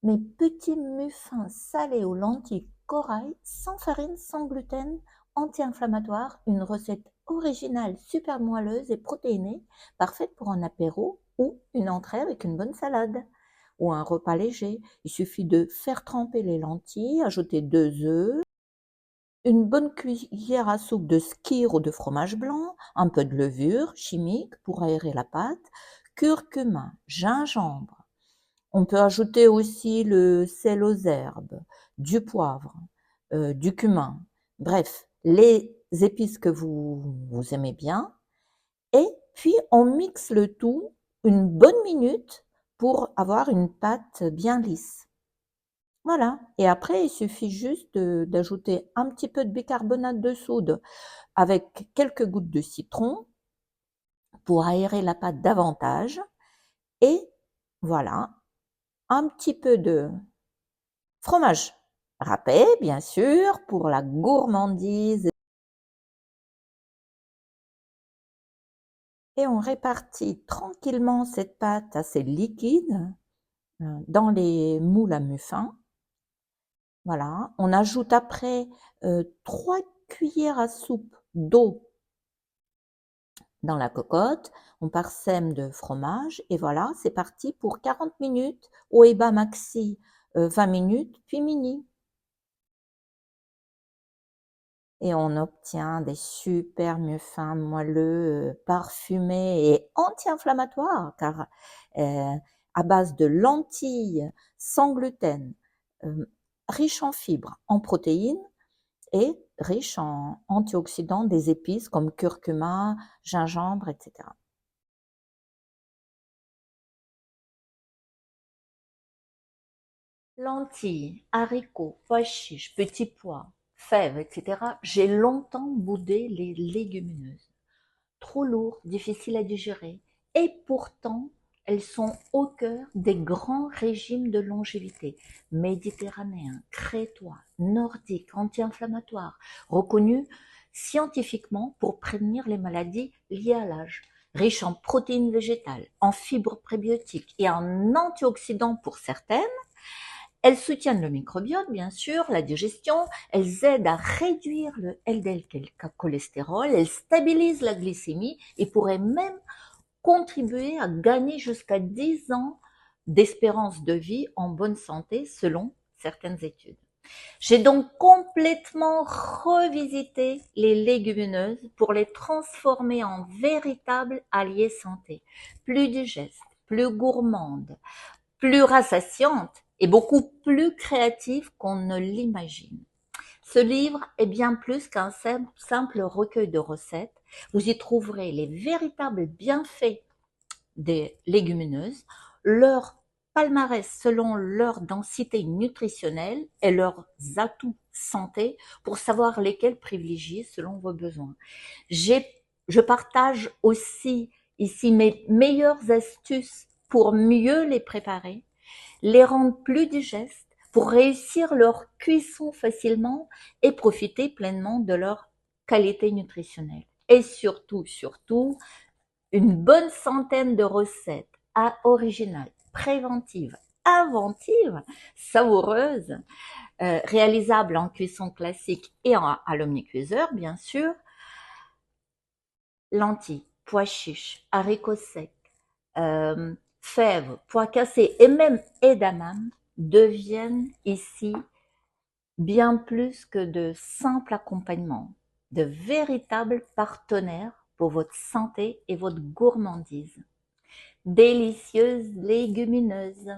Mes petits muffins salés aux lentilles corail, sans farine, sans gluten, anti-inflammatoire, une recette originale, super moelleuse et protéinée, parfaite pour un apéro ou une entrée avec une bonne salade ou un repas léger. Il suffit de faire tremper les lentilles, ajouter 2 œufs, une bonne cuillère à soupe de skyr ou de fromage blanc, un peu de levure chimique pour aérer la pâte, curcuma, gingembre. On peut ajouter aussi le sel aux herbes, du poivre, du cumin, bref, les épices que vous aimez bien et puis on mixe le tout une bonne minute pour avoir une pâte bien lisse. Voilà, et après il suffit juste d'ajouter un petit peu de bicarbonate de soude avec quelques gouttes de citron pour aérer la pâte davantage et voilà, un petit peu de fromage râpé, bien sûr, pour la gourmandise et on répartit tranquillement cette pâte assez liquide, dans les moules à muffins. Voilà, on ajoute après, 3 cuillères à soupe d'eau dans la cocotte, on parsème de fromage et voilà, c'est parti pour 40 minutes, haut et bas maxi, 20 minutes, puis mini. Et on obtient des super muffins moelleux, parfumés et anti-inflammatoires car, à base de lentilles sans gluten, riches en fibres, en protéines et riches en antioxydants des épices comme curcuma, gingembre et cetera. Lentilles, haricots, pois chiches, petits pois, fèves, etc. J'ai longtemps boudé les légumineuses. Trop lourdes, difficiles à digérer, et pourtant elles sont au cœur des grands régimes de longévité méditerranéens, crétois, nordiques, anti-inflammatoires, reconnus scientifiquement pour prévenir les maladies liées à l'âge, riches en protéines végétales, en fibres prébiotiques et en antioxydants pour certaines. Elles soutiennent le microbiote, bien sûr, la digestion, elles aident à réduire le LDL cholestérol, elles stabilisent la glycémie et pourraient même contribuer à gagner jusqu'à 10 ans d'espérance de vie en bonne santé selon certaines études. J'ai donc complètement revisité les légumineuses pour les transformer en véritables alliés santé, plus digestes, plus gourmandes, plus rassasiante et beaucoup plus créative qu'on ne l'imagine. Ce livre est bien plus qu'un simple recueil de recettes. Vous y trouverez les véritables bienfaits des légumineuses, leur palmarès selon leur densité nutritionnelle et leurs atouts santé pour savoir lesquels privilégier selon vos besoins. Je partage aussi ici mes meilleures astuces pour mieux les préparer, les rendre plus digestes, pour réussir leur cuisson facilement et profiter pleinement de leur qualité nutritionnelle. Et surtout, une bonne centaine de recettes originales, préventives, inventives, savoureuses, réalisables en cuisson classique et à l'omnicuiseur, bien sûr. Lentilles, pois chiches, haricots secs, fèves, pois cassés et même edamame deviennent ici bien plus que de simples accompagnements, de véritables partenaires pour votre santé et votre gourmandise. Délicieuse légumineuse.